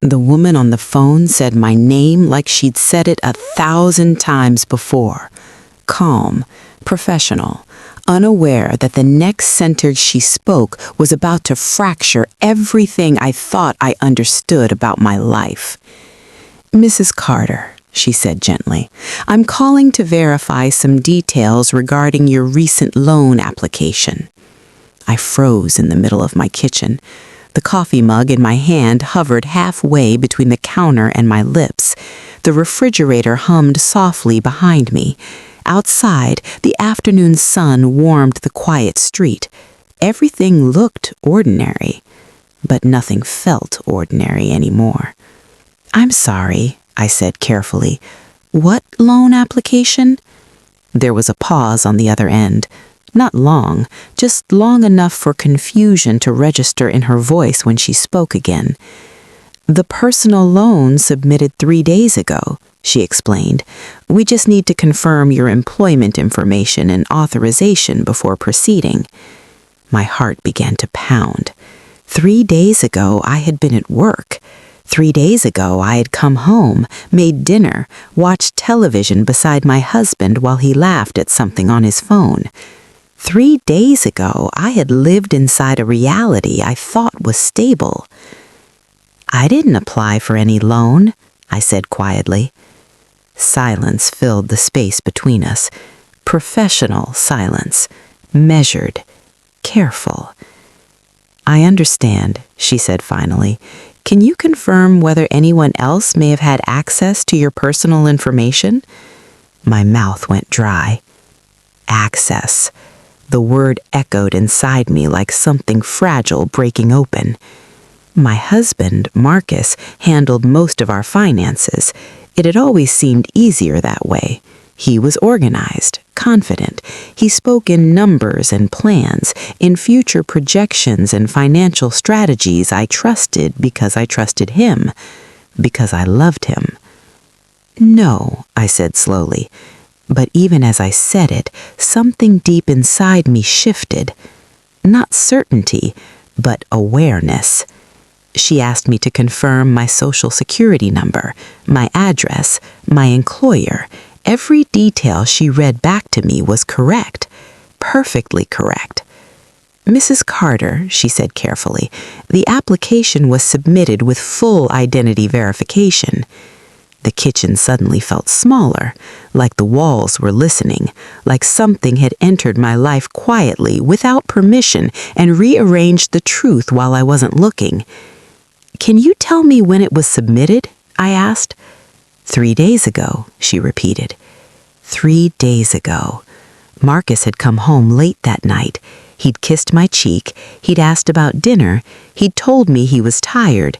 The woman on the phone said my name like she'd said it 1,000 times before. Calm, professional, unaware that the next sentence she spoke was about to fracture everything I thought I understood about my life. "Mrs. Carter," she said gently, "I'm calling to verify some details regarding your recent loan application." I froze in the middle of my kitchen. The coffee mug in my hand hovered halfway between the counter and my lips. The refrigerator hummed softly behind me. Outside, the afternoon sun warmed the quiet street. Everything looked ordinary, but nothing felt ordinary anymore. "I'm sorry," I said carefully. "What loan application?" There was a pause on the other end. Not long, just long enough for confusion to register in her voice when she spoke again. "The personal loan submitted 3 days ago," she explained. "We just need to confirm your employment information and authorization before proceeding." My heart began to pound. 3 days ago, I had been at work. 3 days ago, I had come home, made dinner, watched television beside my husband while he laughed at something on his phone. 3 days ago, I had lived inside a reality I thought was stable. "I didn't apply for any loan," I said quietly. Silence filled the space between us. Professional silence. Measured. Careful. "I understand," she said finally. "Can you confirm whether anyone else may have had access to your personal information?" My mouth went dry. Access. The word echoed inside me like something fragile breaking open. My husband, Marcus, handled most of our finances. It had always seemed easier that way. He was organized, confident. He spoke in numbers and plans, in future projections and financial strategies I trusted because I trusted him, because I loved him. "No," I said slowly. But even as I said it, something deep inside me shifted. Not certainty, but awareness. She asked me to confirm my social security number, my address, my employer. Every detail she read back to me was correct, perfectly correct. "Mrs. Carter," she said carefully, "the application was submitted with full identity verification." The kitchen suddenly felt smaller, like the walls were listening, like something had entered my life quietly, without permission, and rearranged the truth while I wasn't looking. "Can you tell me when it was submitted?" I asked. 3 days ago, she repeated. 3 days ago. Marcus had come home late that night. He'd kissed my cheek, he'd asked about dinner, he'd told me he was tired.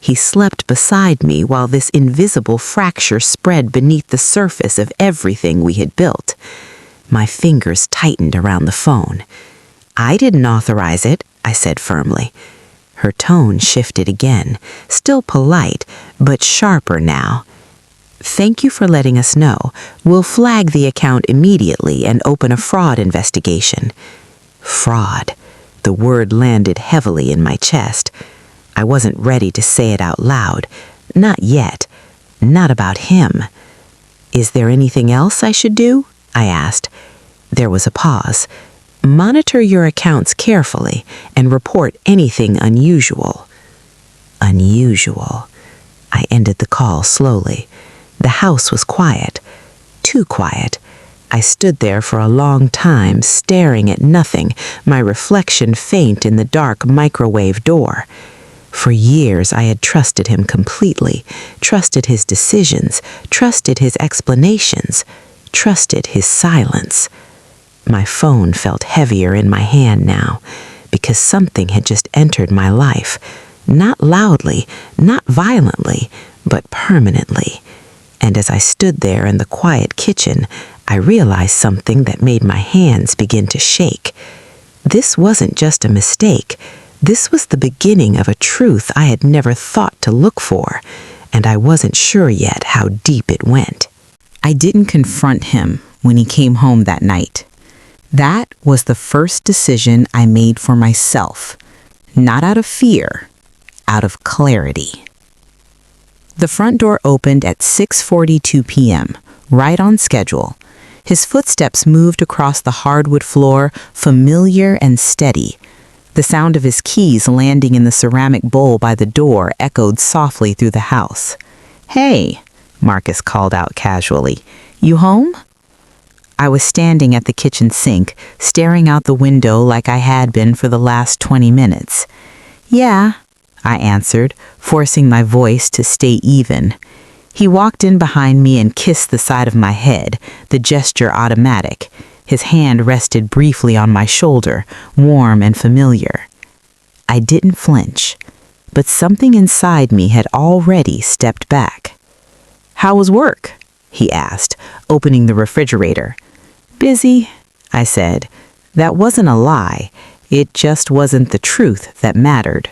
He slept beside me while this invisible fracture spread beneath the surface of everything we had built. My fingers tightened around the phone. "I didn't authorize it," I said firmly. Her tone shifted again, still polite, but sharper now. "Thank you for letting us know. We'll flag the account immediately and open a fraud investigation." Fraud. The word landed heavily in my chest. I wasn't ready to say it out loud. Not yet. Not about him. "Is there anything else I should do?" I asked. There was a pause. "Monitor your accounts carefully and report anything unusual." Unusual. I ended the call slowly. The house was quiet. Too quiet. I stood there for a long time, staring at nothing, my reflection faint in the dark microwave door. For years I had trusted him completely, trusted his decisions, trusted his explanations, trusted his silence. My phone felt heavier in my hand now, because something had just entered my life, not loudly, not violently, but permanently. And as I stood there in the quiet kitchen, I realized something that made my hands begin to shake. This wasn't just a mistake. This was the beginning of a truth I had never thought to look for, and I wasn't sure yet how deep it went. I didn't confront him when he came home that night. That was the first decision I made for myself, not out of fear, out of clarity. The front door opened at 6:42 p.m., right on schedule. His footsteps moved across the hardwood floor, familiar and steady. The sound of his keys landing in the ceramic bowl by the door echoed softly through the house. "Hey," Marcus called out casually. "You home?" I was standing at the kitchen sink, staring out the window like I had been for the last 20 minutes. "Yeah," I answered, forcing my voice to stay even. He walked in behind me and kissed the side of my head, the gesture automatic. His hand rested briefly on my shoulder, warm and familiar. I didn't flinch, but something inside me had already stepped back. "How was work?" he asked, opening the refrigerator. "Busy," I said. That wasn't a lie. It just wasn't the truth that mattered.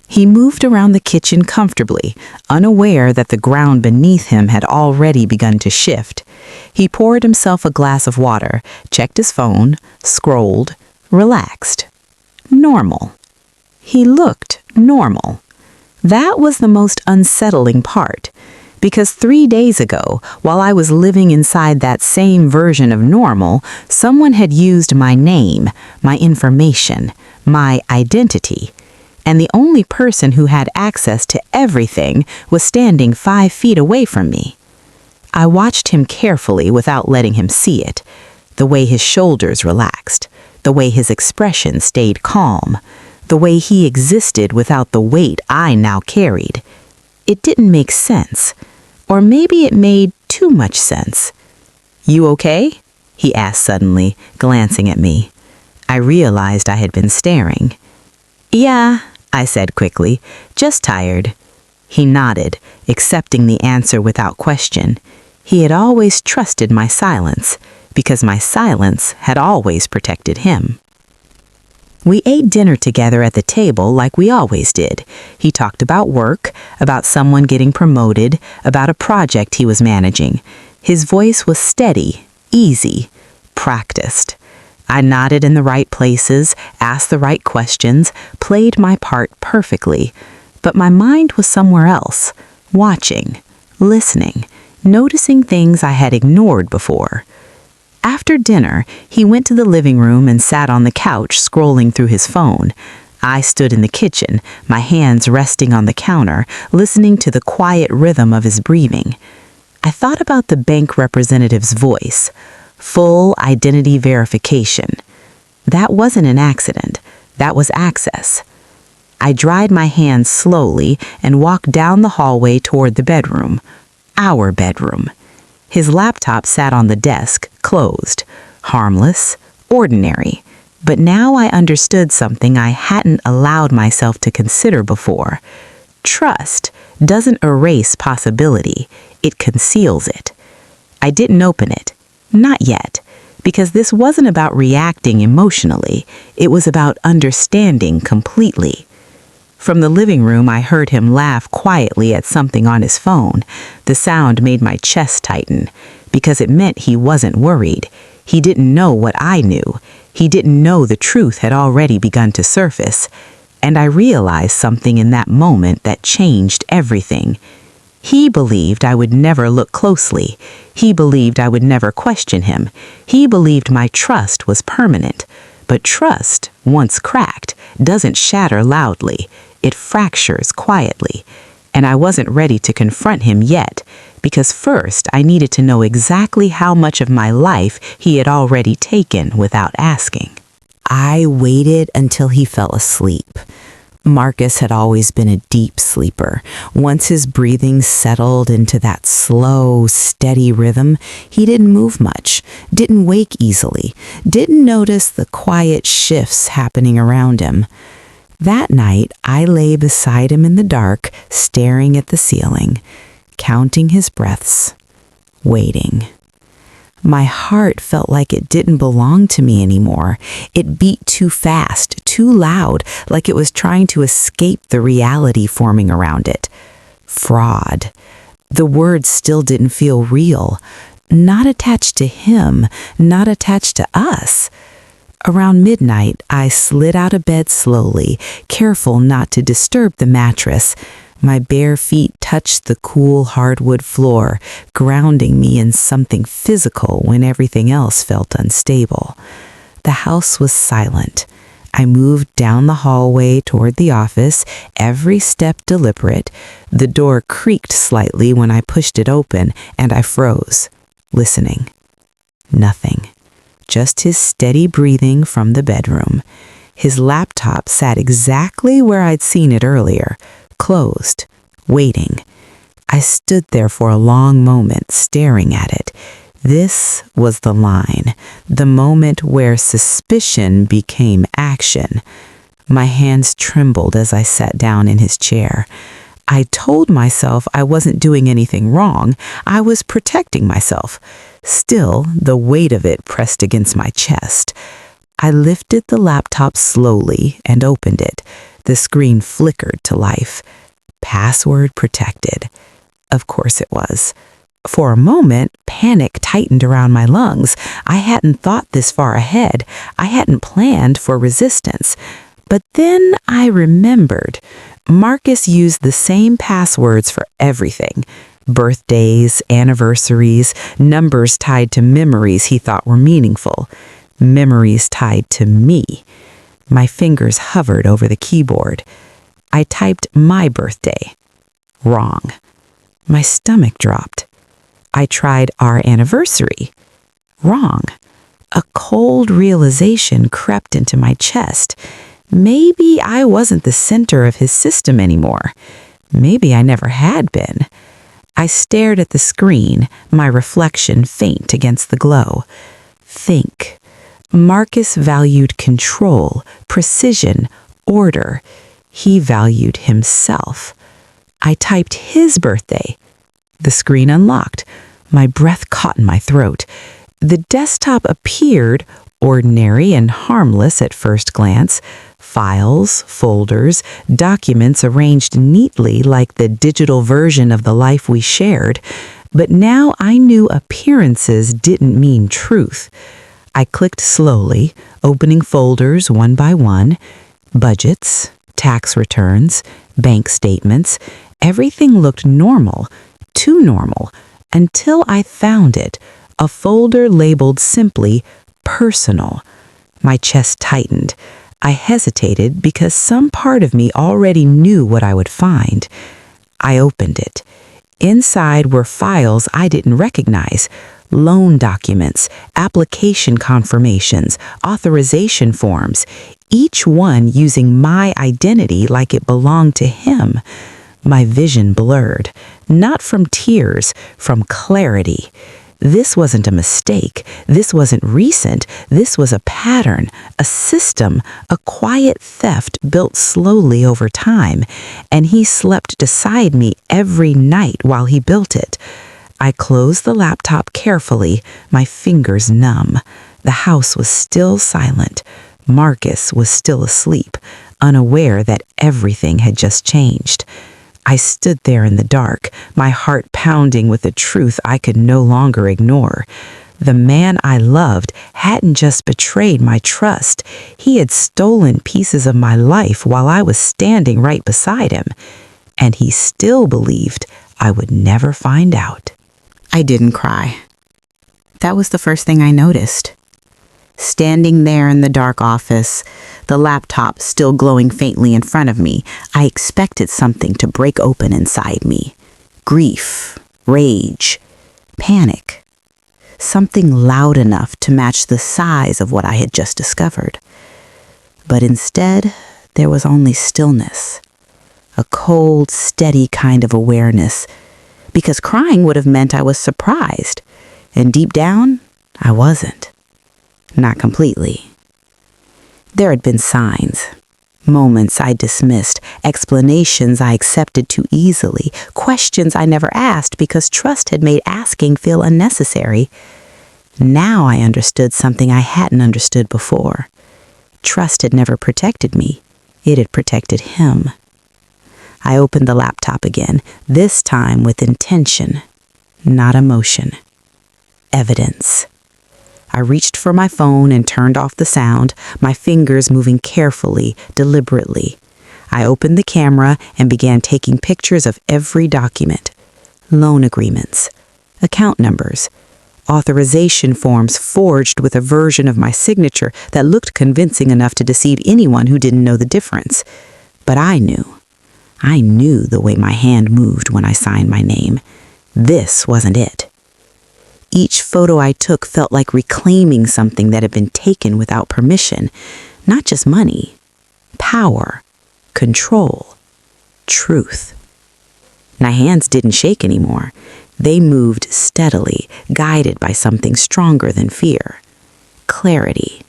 He moved around the kitchen comfortably, unaware that the ground beneath him had already begun to shift. He poured himself a glass of water, checked his phone, scrolled, relaxed. Normal. He looked normal. That was the most unsettling part, because 3 days ago, while I was living inside that same version of normal, someone had used my name, my information, my identity. And the only person who had access to everything was standing 5 feet away from me. I watched him carefully without letting him see it, the way his shoulders relaxed, the way his expression stayed calm, the way he existed without the weight I now carried. It didn't make sense, or maybe it made too much sense. "You okay?" he asked suddenly, glancing at me. I realized I had been staring. "Yeah," I said quickly, "just tired." He nodded, accepting the answer without question. He had always trusted my silence, because my silence had always protected him. We ate dinner together at the table like we always did. He talked about work, about someone getting promoted, about a project he was managing. His voice was steady, easy, practiced. I nodded in the right places, asked the right questions, played my part perfectly. But my mind was somewhere else, watching, listening, noticing things I had ignored before. After dinner, he went to the living room and sat on the couch scrolling through his phone. I stood in the kitchen, my hands resting on the counter, listening to the quiet rhythm of his breathing. I thought about the bank representative's voice. Full identity verification. That wasn't an accident. That was access. I dried my hands slowly and walked down the hallway toward the bedroom. Our bedroom. His laptop sat on the desk, closed. Harmless, ordinary. But now I understood something I hadn't allowed myself to consider before. Trust doesn't erase possibility. It conceals it. I didn't open it. Not yet, because this wasn't about reacting emotionally. It was about understanding completely. From the living room, I heard him laugh quietly at something on his phone. The sound made my chest tighten, because it meant he wasn't worried. He didn't know what I knew. He didn't know the truth had already begun to surface. And I realized something in that moment that changed everything. He believed I would never look closely. He believed I would never question him. He believed my trust was permanent. But trust, once cracked, doesn't shatter loudly. It fractures quietly. And I wasn't ready to confront him yet, because first I needed to know exactly how much of my life he had already taken without asking. I waited until he fell asleep. Marcus had always been a deep sleeper. Once his breathing settled into that slow, steady rhythm, he didn't move much, didn't wake easily, didn't notice the quiet shifts happening around him. That night, I lay beside him in the dark, staring at the ceiling, counting his breaths, waiting. My heart felt like it didn't belong to me anymore. It beat too fast, too loud, like it was trying to escape the reality forming around it. Fraud. The words still didn't feel real. Not attached to him, not attached to us. Around midnight, I slid out of bed slowly, careful not to disturb the mattress. My bare feet touched the cool hardwood floor, grounding me in something physical when everything else felt unstable. The house was silent. I moved down the hallway toward the office, every step deliberate. The door creaked slightly when I pushed it open, and I froze, listening. Nothing. Just his steady breathing from the bedroom. His laptop sat exactly where I'd seen it earlier, closed, waiting. I stood there for a long moment, staring at it. This was the line, the moment where suspicion became action. My hands trembled as I sat down in his chair. I told myself I wasn't doing anything wrong. I was protecting myself. Still, the weight of it pressed against my chest. I lifted the laptop slowly and opened it. The screen flickered to life. Password protected. Of course it was. For a moment, panic tightened around my lungs. I hadn't thought this far ahead. I hadn't planned for resistance. But then I remembered. Marcus used the same passwords for everything. Birthdays, anniversaries, numbers tied to memories he thought were meaningful. Memories tied to me. My fingers hovered over the keyboard. I typed my birthday. Wrong. My stomach dropped. I tried our anniversary. Wrong. A cold realization crept into my chest. Maybe I wasn't the center of his system anymore. Maybe I never had been. I stared at the screen, my reflection faint against the glow. Think. Marcus valued control, precision, order. He valued himself. I typed his birthday. The screen unlocked. My breath caught in my throat. The desktop appeared, ordinary and harmless at first glance. Files, folders, documents arranged neatly like the digital version of the life we shared. But now I knew appearances didn't mean truth. I clicked slowly, opening folders one by one. Budgets, tax returns, bank statements. Everything looked normal, too normal, until I found it, a folder labeled simply personal. My chest tightened. I hesitated because some part of me already knew what I would find. I opened it. Inside were files I didn't recognize. Loan documents, application confirmations, authorization forms, each one using my identity like it belonged to him. My vision blurred, not from tears, from clarity. This wasn't a mistake. This wasn't recent. This was a pattern, a system, a quiet theft built slowly over time, and he slept beside me every night while he built it. I closed the laptop carefully, my fingers numb. The house was still silent. Marcus was still asleep, unaware that everything had just changed. I stood there in the dark, my heart pounding with a truth I could no longer ignore. The man I loved hadn't just betrayed my trust. He had stolen pieces of my life while I was standing right beside him. And he still believed I would never find out. I didn't cry. That was the first thing I noticed. Standing there in the dark office, the laptop still glowing faintly in front of me, I expected something to break open inside me. Grief, rage, panic. Something loud enough to match the size of what I had just discovered. But instead, there was only stillness. A cold, steady kind of awareness. Because crying would have meant I was surprised. And deep down, I wasn't. Not completely. There had been signs. Moments I dismissed, explanations I accepted too easily, questions I never asked because trust had made asking feel unnecessary. Now I understood something I hadn't understood before. Trust had never protected me. It had protected him. I opened the laptop again, this time with intention, not emotion. Evidence. I reached for my phone and turned off the sound, my fingers moving carefully, deliberately. I opened the camera and began taking pictures of every document. Loan agreements, account numbers, authorization forms forged with a version of my signature that looked convincing enough to deceive anyone who didn't know the difference. But I knew. I knew the way my hand moved when I signed my name. This wasn't it. Each photo I took felt like reclaiming something that had been taken without permission. Not just money, power, control, truth. My hands didn't shake anymore. They moved steadily, guided by something stronger than fear. Clarity.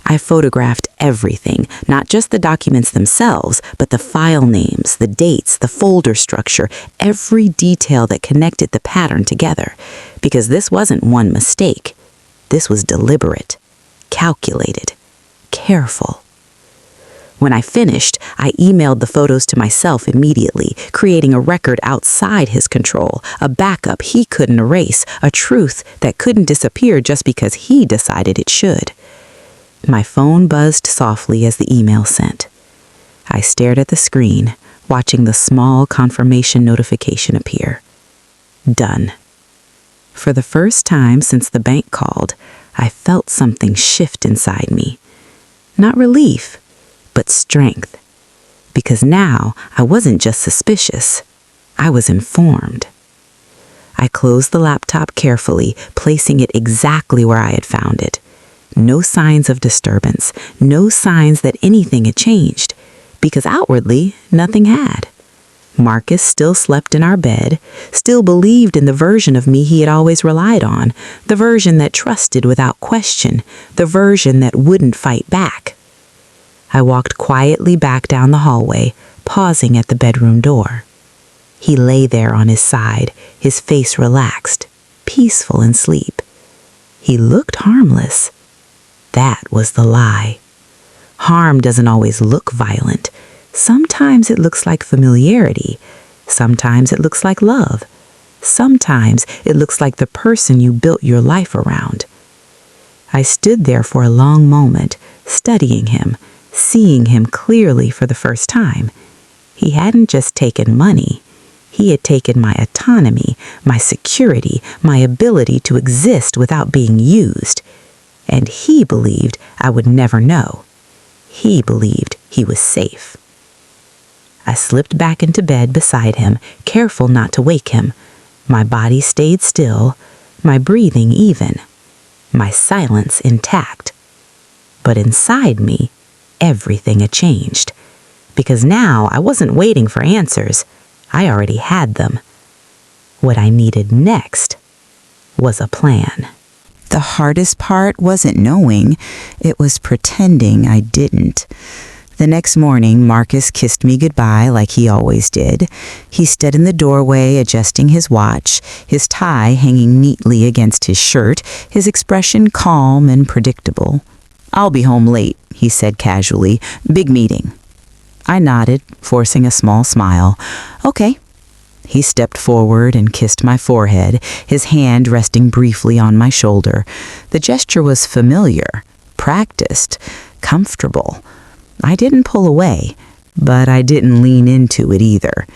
I photographed everything, not just the documents themselves, but the file names, the dates, the folder structure, every detail that connected the pattern together. Because this wasn't one mistake. This was deliberate, calculated, careful. When I finished, I emailed the photos to myself immediately, creating a record outside his control, a backup he couldn't erase, a truth that couldn't disappear just because he decided it should. My phone buzzed softly as the email sent. I stared at the screen, watching the small confirmation notification appear. Done. For the first time since the bank called, I felt something shift inside me. Not relief, but strength. Because now I wasn't just suspicious, I was informed. I closed the laptop carefully, placing it exactly where I had found it. No signs of disturbance, no signs that anything had changed, because outwardly, nothing had. Marcus still slept in our bed, still believed in the version of me he had always relied on, the version that trusted without question, the version that wouldn't fight back. I walked quietly back down the hallway, pausing at the bedroom door. He lay there on his side, his face relaxed, peaceful in sleep. He looked harmless. That was the lie. Harm doesn't always look violent. Sometimes it looks like familiarity. Sometimes it looks like love. Sometimes it looks like the person you built your life around. I stood there for a long moment, studying him, seeing him clearly for the first time. He hadn't just taken money. He had taken my autonomy, my security, my ability to exist without being used. And he believed I would never know. He believed he was safe. I slipped back into bed beside him, careful not to wake him. My body stayed still, my breathing even, my silence intact. But inside me, everything had changed. Because now I wasn't waiting for answers. I already had them. What I needed next was a plan. The hardest part wasn't knowing, it was pretending I didn't. The next morning, Marcus kissed me goodbye like he always did. He stood in the doorway adjusting his watch, his tie hanging neatly against his shirt, his expression calm and predictable. "I'll be home late," he said casually. "Big meeting." I nodded, forcing a small smile. "Okay." He stepped forward and kissed my forehead, his hand resting briefly on my shoulder. The gesture was familiar, practiced, comfortable. I didn't pull away, but I didn't lean into it either.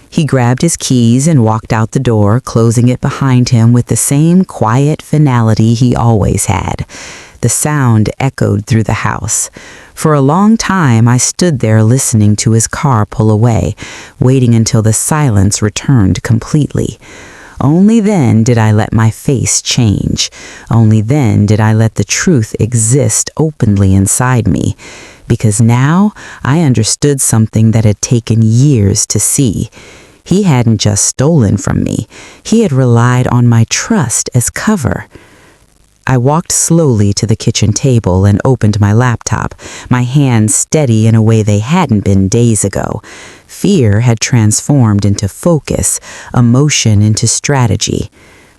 He grabbed his keys and walked out the door, closing it behind him with the same quiet finality he always had. The sound echoed through the house. For a long time, I stood there listening to his car pull away, waiting until the silence returned completely. Only then did I let my face change. Only then did I let the truth exist openly inside me. Because now I understood something that had taken years to see. He hadn't just stolen from me. He had relied on my trust as cover. I walked slowly to the kitchen table and opened my laptop, my hands steady in a way they hadn't been days ago. Fear had transformed into focus, emotion into strategy.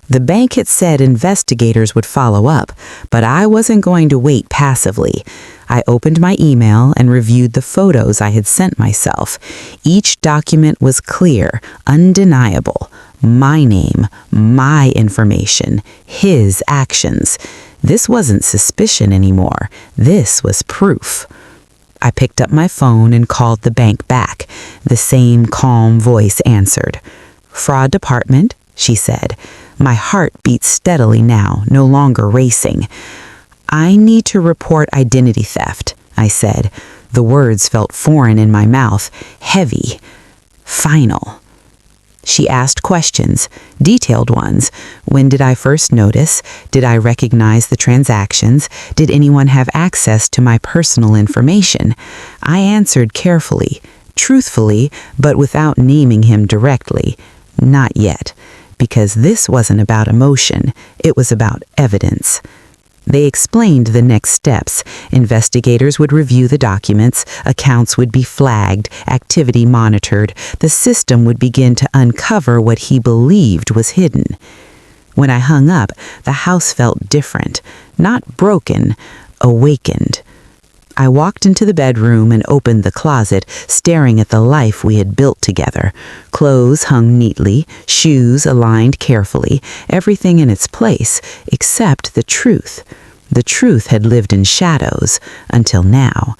The bank had said investigators would follow up, but I wasn't going to wait passively. I opened my email and reviewed the photos I had sent myself. Each document was clear, undeniable. My name, my information, his actions. This wasn't suspicion anymore. This was proof. I picked up my phone and called the bank back. The same calm voice answered. "Fraud department," she said. My heart beat steadily now, no longer racing. "I need to report identity theft," I said. The words felt foreign in my mouth, heavy, final. She asked questions, detailed ones. When did I first notice? Did I recognize the transactions? Did anyone have access to my personal information? I answered carefully, truthfully, but without naming him directly. Not yet, because this wasn't about emotion, it was about evidence. They explained the next steps. Investigators would review the documents, accounts would be flagged, activity monitored. The system would begin to uncover what he believed was hidden. When I hung up, the house felt different, not broken, awakened. I walked into the bedroom and opened the closet, staring at the life we had built together. Clothes hung neatly, shoes aligned carefully, everything in its place, except the truth. The truth had lived in shadows, until now.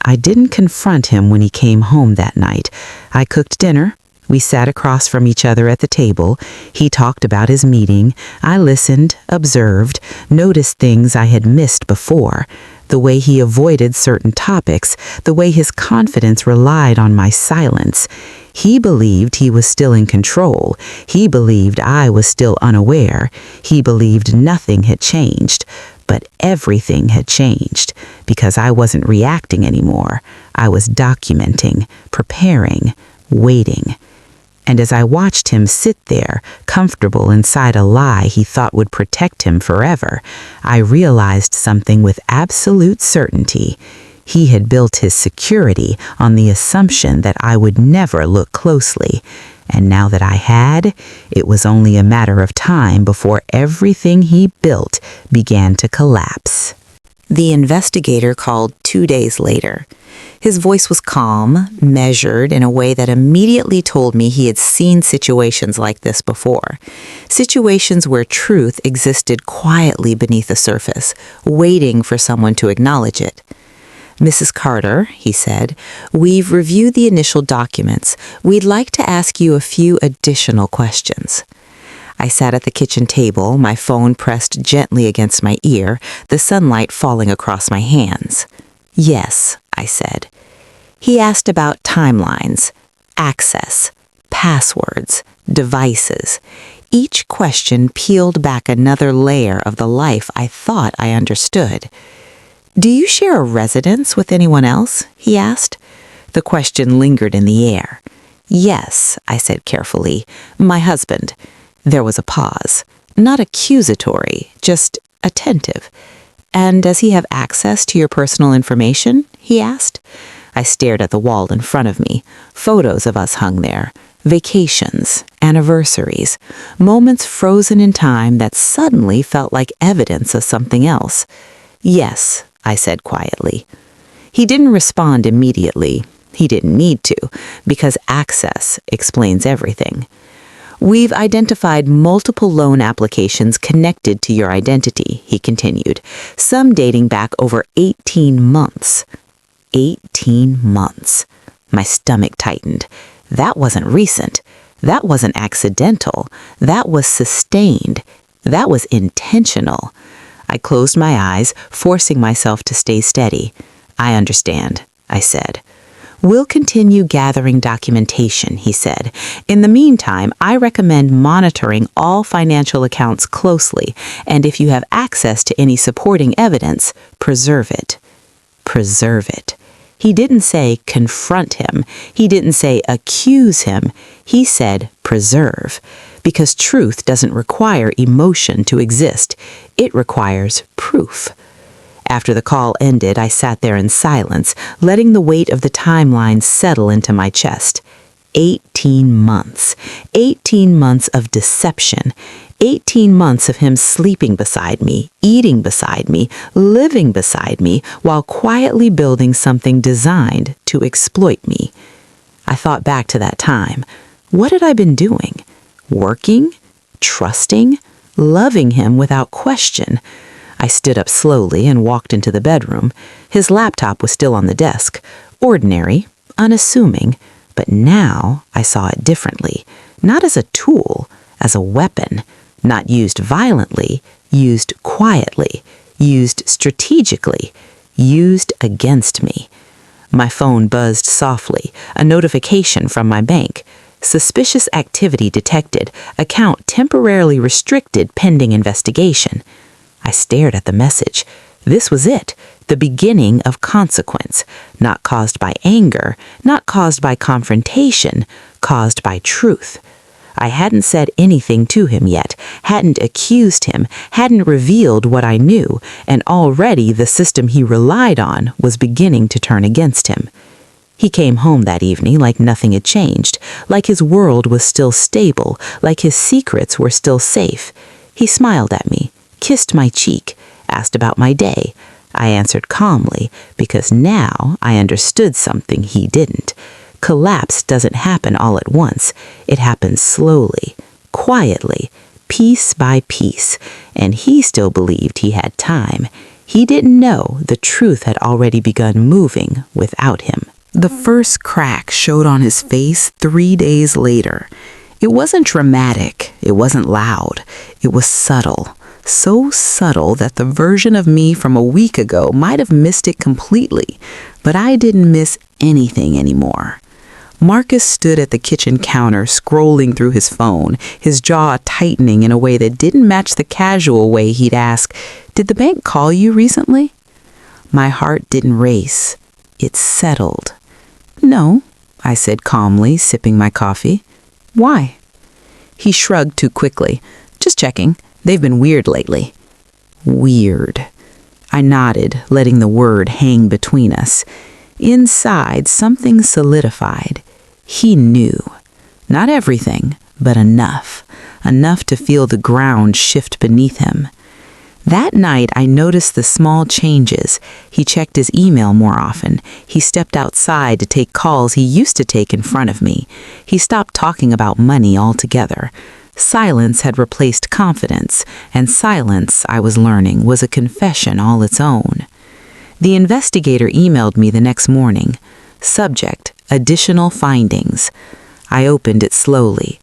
I didn't confront him when he came home that night. I cooked dinner. We sat across from each other at the table. He talked about his meeting. I listened, observed, noticed things I had missed before. The way he avoided certain topics, the way his confidence relied on my silence. He believed he was still in control. He believed I was still unaware. He believed nothing had changed. But everything had changed, because I wasn't reacting anymore. I was documenting, preparing, waiting. And as I watched him sit there, comfortable inside a lie he thought would protect him forever, I realized something with absolute certainty. He had built his security on the assumption that I would never look closely. And now that I had, it was only a matter of time before everything he built began to collapse. The investigator called 2 days later. His voice was calm, measured in a way that immediately told me he had seen situations like this before. Situations where truth existed quietly beneath the surface, waiting for someone to acknowledge it. "Mrs. Carter," he said, "we've reviewed the initial documents. We'd like to ask you a few additional questions." I sat at the kitchen table, my phone pressed gently against my ear, the sunlight falling across my hands. "Yes," I said. He asked about timelines, access, passwords, devices. Each question peeled back another layer of the life I thought I understood. "Do you share a residence with anyone else?" he asked. The question lingered in the air. "Yes," I said carefully, "my husband." There was a pause, not accusatory, just attentive. "And does he have access to your personal information?" he asked. I stared at the wall in front of me. Photos of us hung there. Vacations, anniversaries, moments frozen in time that suddenly felt like evidence of something else. "Yes," I said quietly. He didn't respond immediately. He didn't need to, because access explains everything. "We've identified multiple loan applications connected to your identity," he continued, "some dating back over 18 months. 18 months. My stomach tightened. That wasn't recent. That wasn't accidental. That was sustained. That was intentional. I closed my eyes, forcing myself to stay steady. "I understand," I said. "We'll continue gathering documentation," he said. "In the meantime, I recommend monitoring all financial accounts closely, and if you have access to any supporting evidence, preserve it." Preserve it. He didn't say confront him. He didn't say accuse him. He said preserve, because truth doesn't require emotion to exist. It requires proof. After the call ended, I sat there in silence, letting the weight of the timeline settle into my chest. 18 months. 18 months of deception. 18 months of him sleeping beside me, eating beside me, living beside me, while quietly building something designed to exploit me. I thought back to that time. What had I been doing? Working? Trusting? Loving him without question. I stood up slowly and walked into the bedroom. His laptop was still on the desk. Ordinary, unassuming, but now I saw it differently. Not as a tool, as a weapon. Not used violently, used quietly, used strategically, used against me. My phone buzzed softly, a notification from my bank. Suspicious activity detected, account temporarily restricted pending investigation. I stared at the message. This was it, the beginning of consequence, not caused by anger, not caused by confrontation, caused by truth. I hadn't said anything to him yet, hadn't accused him, hadn't revealed what I knew, and already the system he relied on was beginning to turn against him. He came home that evening like nothing had changed, like his world was still stable, like his secrets were still safe. He smiled at me, kissed my cheek, asked about my day. I answered calmly, because now I understood something he didn't. Collapse doesn't happen all at once. It happens slowly, quietly, piece by piece, and he still believed he had time. He didn't know the truth had already begun moving without him. The first crack showed on his face 3 days later. It wasn't dramatic, it wasn't loud, it was subtle. So subtle that the version of me from a week ago might have missed it completely, but I didn't miss anything anymore. Marcus stood at the kitchen counter scrolling through his phone, his jaw tightening in a way that didn't match the casual way he'd ask, "Did the bank call you recently?" My heart didn't race. It settled. "No," I said calmly, sipping my coffee. "Why?" He shrugged too quickly. "Just checking. They've been weird lately." Weird. I nodded, letting the word hang between us. Inside, something solidified. He knew. Not everything, but enough. Enough to feel the ground shift beneath him. That night, I noticed the small changes. He checked his email more often. He stepped outside to take calls he used to take in front of me. He stopped talking about money altogether. Silence had replaced confidence, and silence, I was learning, was a confession all its own. The investigator emailed me the next morning. Subject, additional findings. I opened it slowly.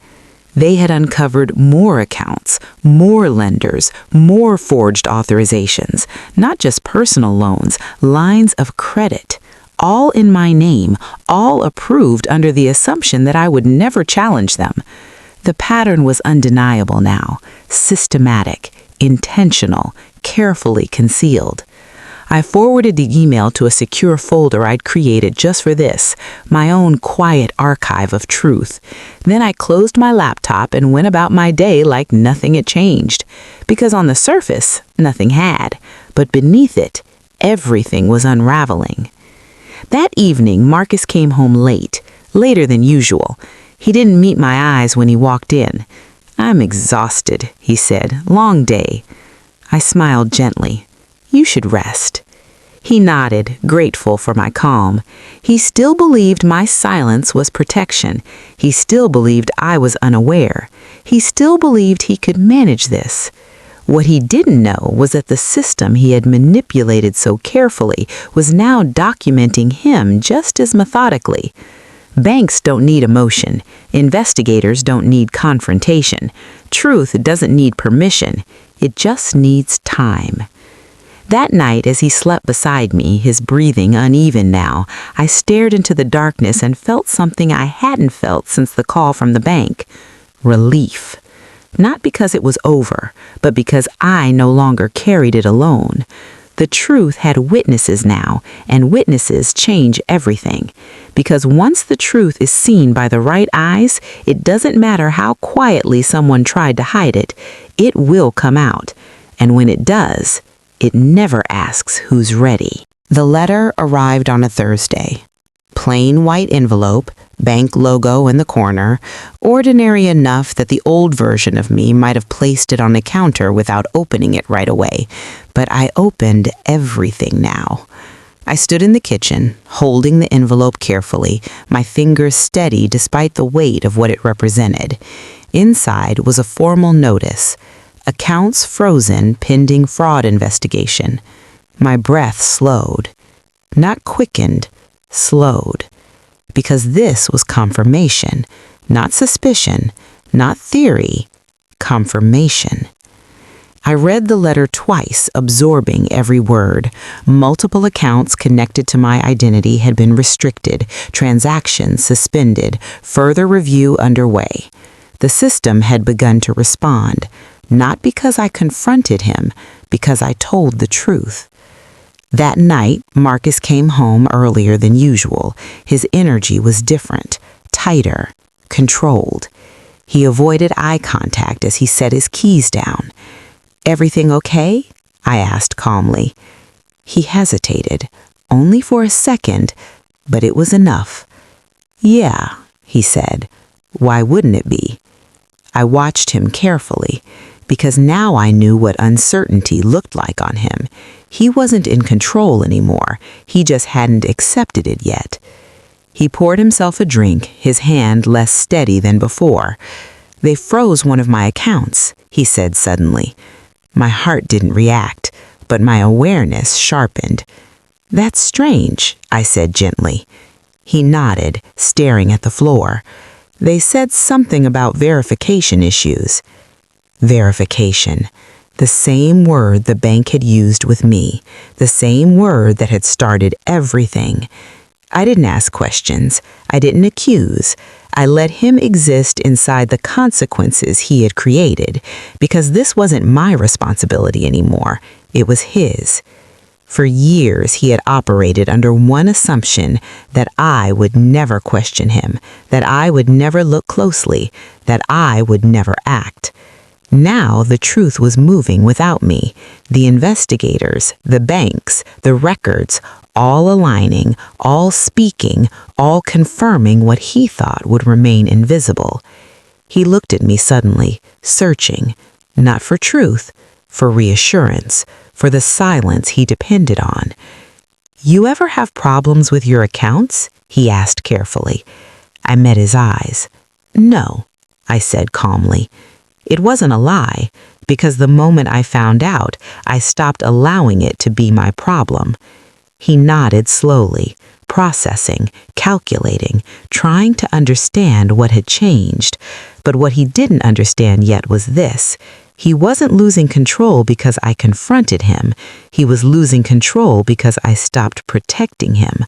They had uncovered more accounts, more lenders, more forged authorizations, not just personal loans, lines of credit, all in my name, all approved under the assumption that I would never challenge them. The pattern was undeniable now, systematic, intentional, carefully concealed. I forwarded the email to a secure folder I'd created just for this, my own quiet archive of truth. Then I closed my laptop and went about my day like nothing had changed. Because on the surface, nothing had. But beneath it, everything was unraveling. That evening, Marcus came home late, later than usual. He didn't meet my eyes when he walked in. "I'm exhausted," he said. "Long day." I smiled gently. "You should rest." He nodded, grateful for my calm. He still believed my silence was protection. He still believed I was unaware. He still believed he could manage this. What he didn't know was that the system he had manipulated so carefully was now documenting him just as methodically. Banks don't need emotion. Investigators don't need confrontation. Truth doesn't need permission. It just needs time. That night, as he slept beside me, his breathing uneven now, I stared into the darkness and felt something I hadn't felt since the call from the bank. Relief. Not because it was over, but because I no longer carried it alone. The truth had witnesses now, and witnesses change everything. Because once the truth is seen by the right eyes, it doesn't matter how quietly someone tried to hide it, it will come out. And when it does, it never asks who's ready. The letter arrived on a Thursday. Plain white envelope, bank logo in the corner, ordinary enough that the old version of me might have placed it on the counter without opening it right away. But I opened everything now. I stood in the kitchen, holding the envelope carefully, my fingers steady despite the weight of what it represented. Inside was a formal notice. Accounts frozen pending fraud investigation. My breath slowed. Not quickened, slowed. Because this was confirmation, not suspicion, not theory, confirmation. I read the letter twice, absorbing every word. Multiple accounts connected to my identity had been restricted, transactions suspended, further review underway. The system had begun to respond, not because I confronted him, because I told the truth. That night, Marcus came home earlier than usual. His energy was different, tighter, controlled. He avoided eye contact as he set his keys down. "Everything okay?" I asked calmly. He hesitated, only for a second, but it was enough. "Yeah," he said. "Why wouldn't it be?" I watched him carefully, because now I knew what uncertainty looked like on him. He wasn't in control anymore. He just hadn't accepted it yet. He poured himself a drink, his hand less steady than before. "They froze one of my accounts," he said suddenly. My heart didn't react, but my awareness sharpened. "That's strange," I said gently. He nodded, staring at the floor. "They said something about verification issues." Verification. The same word the bank had used with me. The same word that had started everything. I didn't ask questions. I didn't accuse. I let him exist inside the consequences he had created, because this wasn't my responsibility anymore. It was his. For years, he had operated under one assumption, that I would never question him, that I would never look closely, that I would never act. Now the truth was moving without me. The investigators, the banks, the records, all aligning, all speaking, all confirming what he thought would remain invisible. He looked at me suddenly, searching, not for truth, for reassurance, for the silence he depended on. "You ever have problems with your accounts?" he asked carefully. I met his eyes. "No," I said calmly. It wasn't a lie, because the moment I found out, I stopped allowing it to be my problem. He nodded slowly, processing, calculating, trying to understand what had changed. But what he didn't understand yet was this. He wasn't losing control because I confronted him. He was losing control because I stopped protecting him.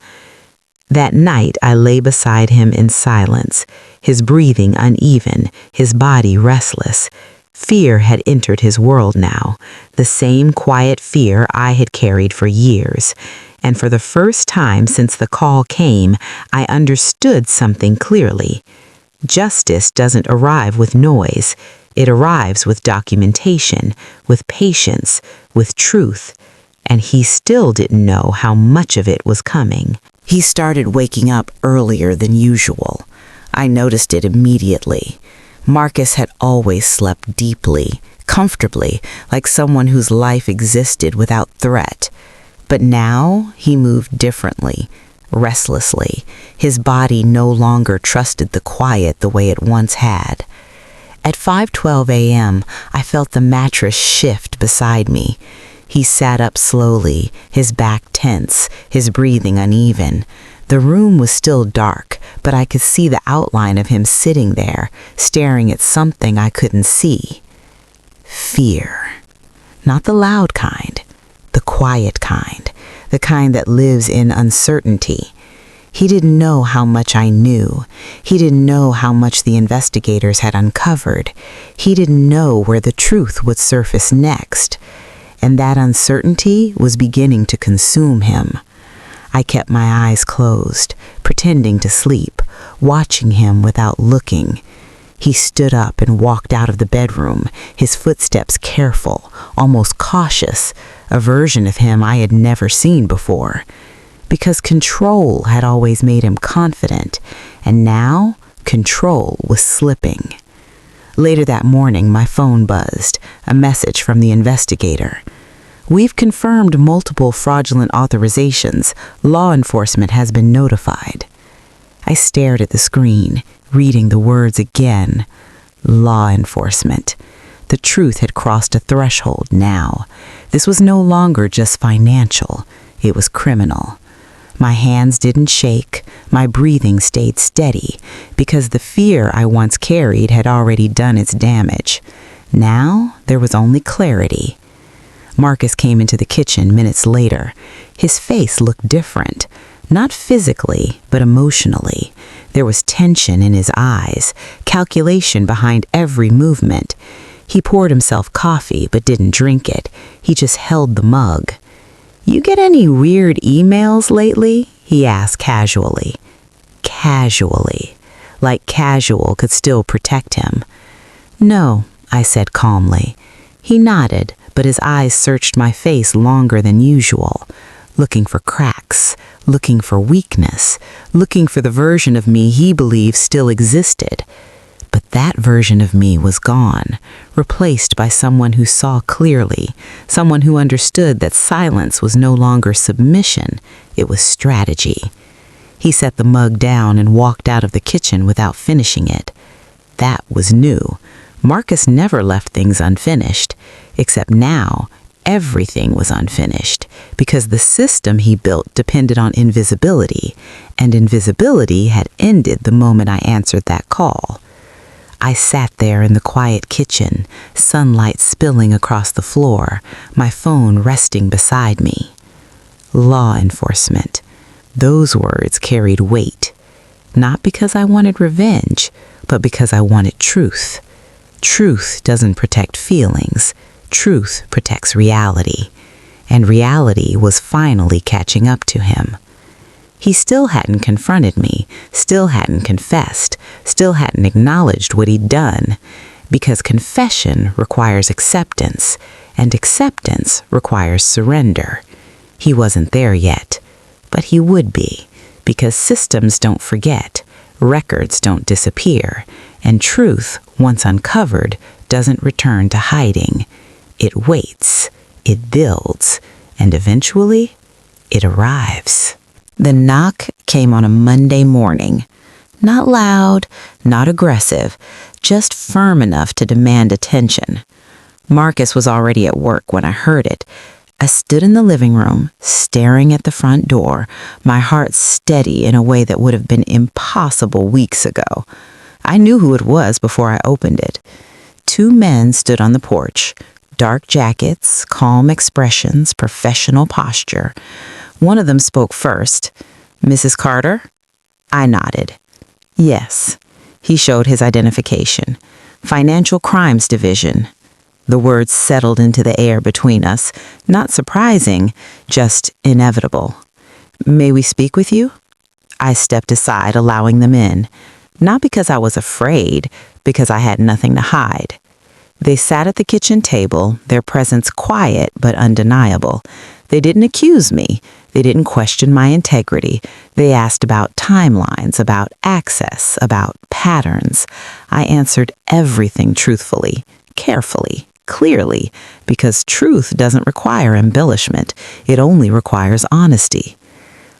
That night, I lay beside him in silence, his breathing uneven, his body restless. Fear had entered his world now, the same quiet fear I had carried for years. And for the first time since the call came, I understood something clearly. Justice doesn't arrive with noise. It arrives with documentation, with patience, with truth. And he still didn't know how much of it was coming. He started waking up earlier than usual. I noticed it immediately. Marcus had always slept deeply, comfortably, like someone whose life existed without threat. But now he moved differently, restlessly. His body no longer trusted the quiet the way it once had. At 5:12 a.m., I felt the mattress shift beside me. He sat up slowly, his back tense, his breathing uneven. The room was still dark, but I could see the outline of him sitting there, staring at something I couldn't see. Fear. Not the loud kind, the quiet kind, the kind that lives in uncertainty. He didn't know how much I knew. He didn't know how much the investigators had uncovered. He didn't know where the truth would surface next. And that uncertainty was beginning to consume him. I kept my eyes closed, pretending to sleep, watching him without looking. He stood up and walked out of the bedroom, his footsteps careful, almost cautious, a version of him I had never seen before. Because control had always made him confident, and now control was slipping. Later that morning, my phone buzzed, a message from the investigator. "We've confirmed multiple fraudulent authorizations. Law enforcement has been notified." I stared at the screen, reading the words again. Law enforcement. The truth had crossed a threshold now. This was no longer just financial. It was criminal. My hands didn't shake. My breathing stayed steady because the fear I once carried had already done its damage. Now there was only clarity. Marcus came into the kitchen minutes later. His face looked different. Not physically, but emotionally. There was tension in his eyes, calculation behind every movement. He poured himself coffee, but didn't drink it. He just held the mug. "You get any weird emails lately?" he asked casually. Casually. Like casual could still protect him. "No," I said calmly. He nodded, but his eyes searched my face longer than usual, looking for cracks, looking for weakness, looking for the version of me he believed still existed. But that version of me was gone, replaced by someone who saw clearly, someone who understood that silence was no longer submission, it was strategy. He set the mug down and walked out of the kitchen without finishing it. That was new. Marcus never left things unfinished, except now everything was unfinished because the system he built depended on invisibility, and invisibility had ended the moment I answered that call. I sat there in the quiet kitchen, sunlight spilling across the floor, my phone resting beside me. Law enforcement. Those words carried weight. Not because I wanted revenge, but because I wanted truth. Truth doesn't protect feelings. Truth protects reality. And reality was finally catching up to him. He still hadn't confronted me, still hadn't confessed, still hadn't acknowledged what he'd done, because confession requires acceptance, and acceptance requires surrender. He wasn't there yet, but he would be, because systems don't forget, records don't disappear, and truth, once uncovered, doesn't return to hiding. It waits, it builds, and eventually, it arrives. The knock came on a Monday morning. Not loud, not aggressive, just firm enough to demand attention. Marcus was already at work when I heard it. I stood in the living room, staring at the front door, my heart steady in a way that would have been impossible weeks ago. I knew who it was before I opened it. Two men stood on the porch, dark jackets, calm expressions, professional posture. One of them spoke first. "Mrs. Carter?" I nodded. "Yes." He showed his identification. "Financial Crimes Division." The words settled into the air between us. Not surprising, just inevitable. "May we speak with you?" I stepped aside, allowing them in. Not because I was afraid, because I had nothing to hide. They sat at the kitchen table, their presence quiet but undeniable. They didn't accuse me. They didn't question my integrity. They asked about timelines, about access, about patterns. I answered everything truthfully, carefully, clearly, because truth doesn't require embellishment. It only requires honesty.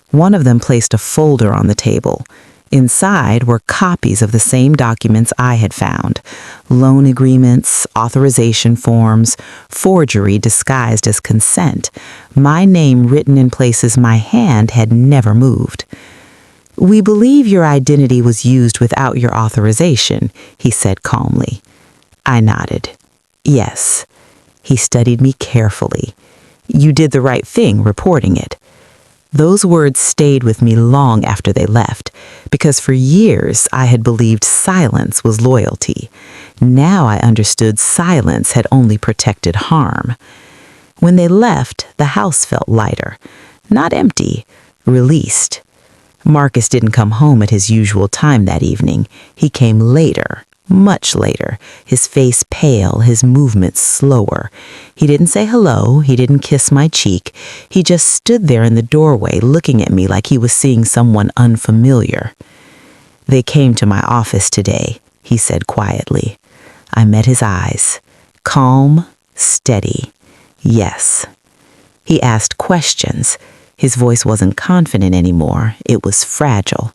One of them placed a folder on the table. Inside were copies of the same documents I had found. Loan agreements, authorization forms, forgery disguised as consent. My name written in places my hand had never moved. "We believe your identity was used without your authorization," he said calmly. I nodded. "Yes." He studied me carefully. "You did the right thing reporting it." Those words stayed with me long after they left, because for years I had believed silence was loyalty. Now I understood silence had only protected harm. When they left, the house felt lighter. Not empty, released. Marcus didn't come home at his usual time that evening. He came later. Much later, his face pale, his movements slower. He didn't say hello, he didn't kiss my cheek. He just stood there in the doorway looking at me like he was seeing someone unfamiliar. "They came to my office today," he said quietly. I met his eyes. Calm, steady. Yes. He asked questions. His voice wasn't confident anymore. It was fragile.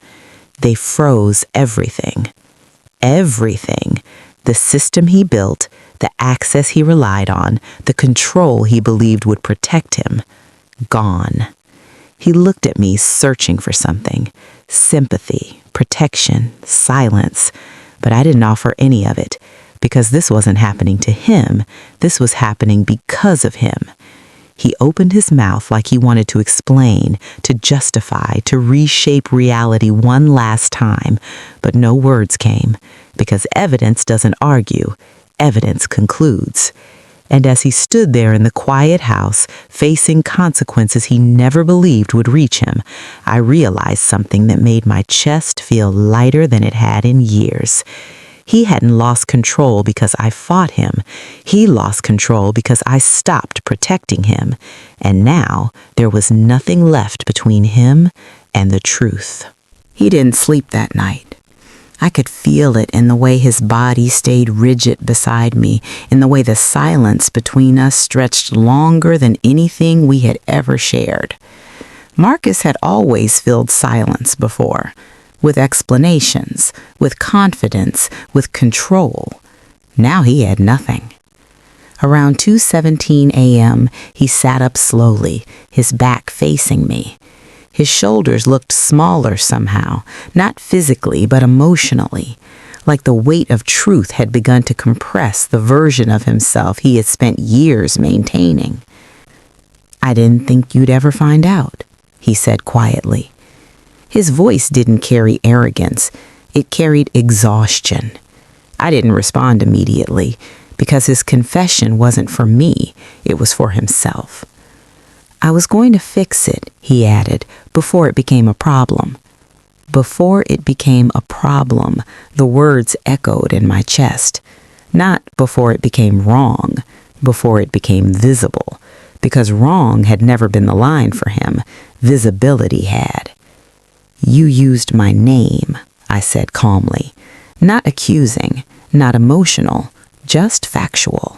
They froze everything. Everything. The system he built, the access he relied on, the control he believed would protect him, gone. He looked at me, searching for something. Sympathy, protection, silence. But I didn't offer any of it, because this wasn't happening to him. This was happening because of him. He opened his mouth like he wanted to explain, to justify, to reshape reality one last time, but no words came, because evidence doesn't argue, evidence concludes. And as he stood there in the quiet house, facing consequences he never believed would reach him, I realized something that made my chest feel lighter than it had in years. He hadn't lost control because I fought him. He lost control because I stopped protecting him. And now there was nothing left between him and the truth. He didn't sleep that night. I could feel it in the way his body stayed rigid beside me, in the way the silence between us stretched longer than anything we had ever shared. Marcus had always filled silence before, with explanations, with confidence, with control. Now he had nothing. Around 2:17 a.m., he sat up slowly, his back facing me. His shoulders looked smaller somehow, not physically but emotionally, like the weight of truth had begun to compress the version of himself he had spent years maintaining. "I didn't think you'd ever find out," he said quietly. His voice didn't carry arrogance, it carried exhaustion. I didn't respond immediately, because his confession wasn't for me, it was for himself. "I was going to fix it," he added, "before it became a problem." Before it became a problem, the words echoed in my chest. Not before it became wrong, before it became visible, because wrong had never been the line for him, visibility had. "You used my name," I said calmly, not accusing, not emotional, just factual.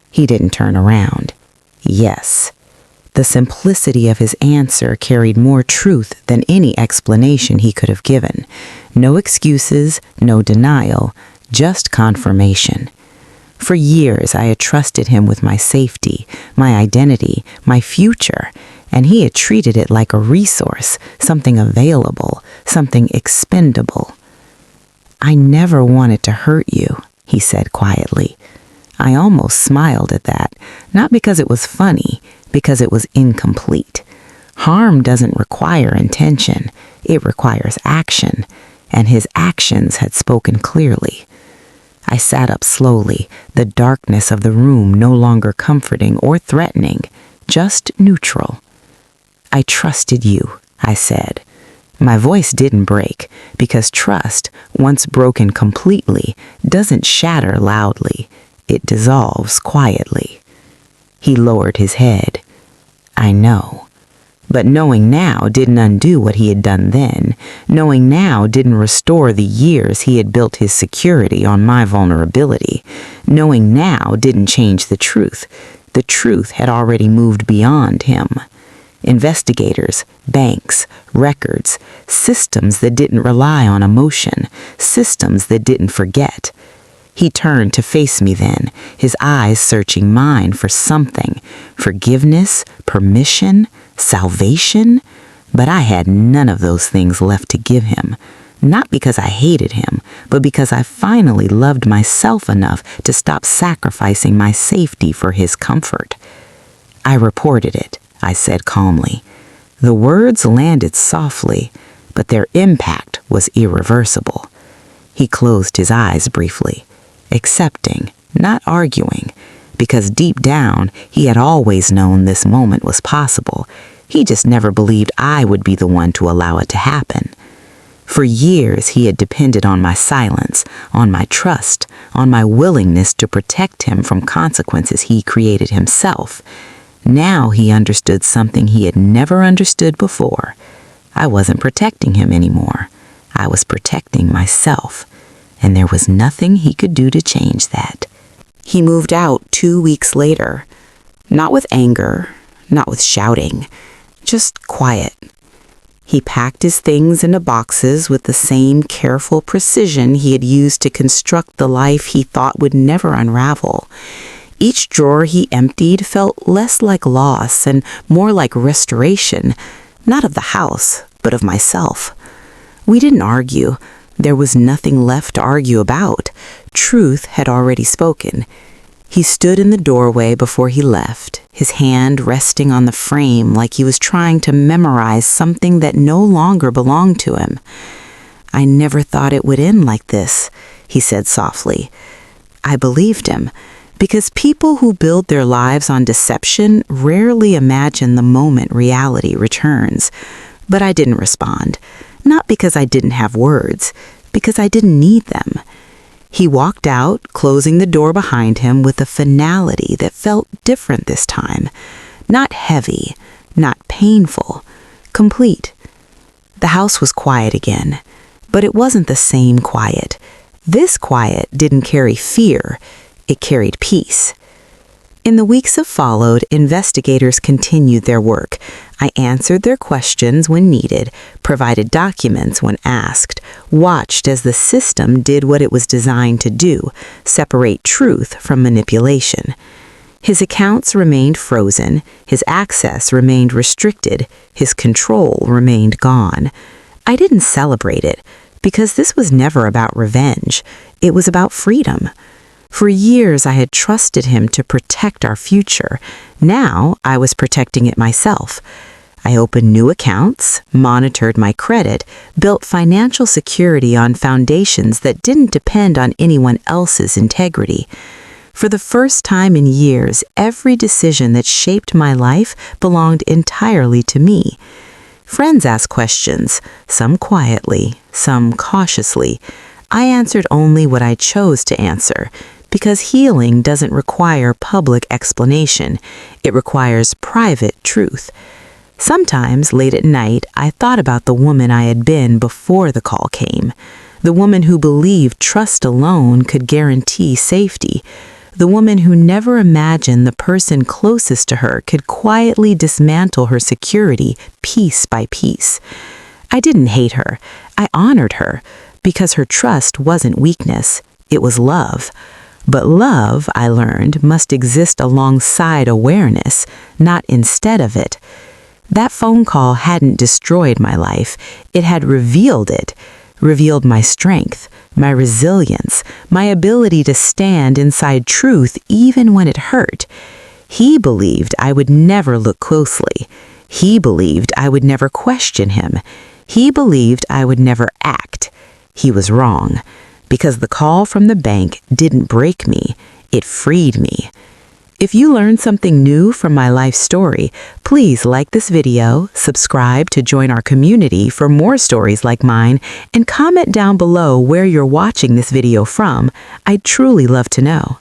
He didn't turn around. Yes. The simplicity of his answer carried more truth than any explanation he could have given. No excuses, no denial, just confirmation. For years, I had trusted him with my safety, my identity, my future, and he had treated it like a resource, something available, something expendable. "I never wanted to hurt you," he said quietly. I almost smiled at that, not because it was funny, because it was incomplete. Harm doesn't require intention, it requires action, and his actions had spoken clearly. I sat up slowly, the darkness of the room no longer comforting or threatening, just neutral. "I trusted you," I said. My voice didn't break, because trust, once broken completely, doesn't shatter loudly. It dissolves quietly. He lowered his head. "I know." But knowing now didn't undo what he had done then. Knowing now didn't restore the years he had built his security on my vulnerability. Knowing now didn't change the truth. The truth had already moved beyond him. Investigators, banks, records, systems that didn't rely on emotion, systems that didn't forget. He turned to face me then, his eyes searching mine for something, forgiveness, permission, salvation. But I had none of those things left to give him, not because I hated him, but because I finally loved myself enough to stop sacrificing my safety for his comfort. "I reported it," I said calmly. The words landed softly, but their impact was irreversible. He closed his eyes briefly, accepting, not arguing, because deep down he had always known this moment was possible. He just never believed I would be the one to allow it to happen. For years he had depended on my silence, on my trust, on my willingness to protect him from consequences he created himself. Now he understood something he had never understood before. I wasn't protecting him anymore. I was protecting myself, and there was nothing he could do to change that. He moved out 2 weeks later, not with anger, not with shouting, just quiet. He packed his things into boxes with the same careful precision he had used to construct the life he thought would never unravel. Each drawer he emptied felt less like loss and more like restoration, not of the house, but of myself. We didn't argue. There was nothing left to argue about. Truth had already spoken. He stood in the doorway before he left, his hand resting on the frame like he was trying to memorize something that no longer belonged to him. "I never thought it would end like this," he said softly. I believed him, because people who build their lives on deception rarely imagine the moment reality returns. But I didn't respond, not because I didn't have words, because I didn't need them. He walked out, closing the door behind him with a finality that felt different this time. Not heavy, not painful, complete. The house was quiet again, but it wasn't the same quiet. This quiet didn't carry fear, it carried peace. In the weeks that followed, investigators continued their work. I answered their questions when needed, provided documents when asked, watched as the system did what it was designed to do, separate truth from manipulation. His accounts remained frozen, his access remained restricted, his control remained gone. I didn't celebrate it, because this was never about revenge. It was about freedom. For years, I had trusted him to protect our future. Now, I was protecting it myself. I opened new accounts, monitored my credit, built financial security on foundations that didn't depend on anyone else's integrity. For the first time in years, every decision that shaped my life belonged entirely to me. Friends asked questions, some quietly, some cautiously. I answered only what I chose to answer, because healing doesn't require public explanation. It requires private truth. Sometimes, late at night, I thought about the woman I had been before the call came. The woman who believed trust alone could guarantee safety. The woman who never imagined the person closest to her could quietly dismantle her security piece by piece. I didn't hate her. I honored her, because her trust wasn't weakness. It was love. But love, I learned, must exist alongside awareness, not instead of it. That phone call hadn't destroyed my life. It had revealed it, revealed my strength, my resilience, my ability to stand inside truth even when it hurt. He believed I would never look closely. He believed I would never question him. He believed I would never act. He was wrong. Because the call from the bank didn't break me, it freed me. If you learned something new from my life story, please like this video, subscribe to join our community for more stories like mine, and comment down below where you're watching this video from. I'd truly love to know.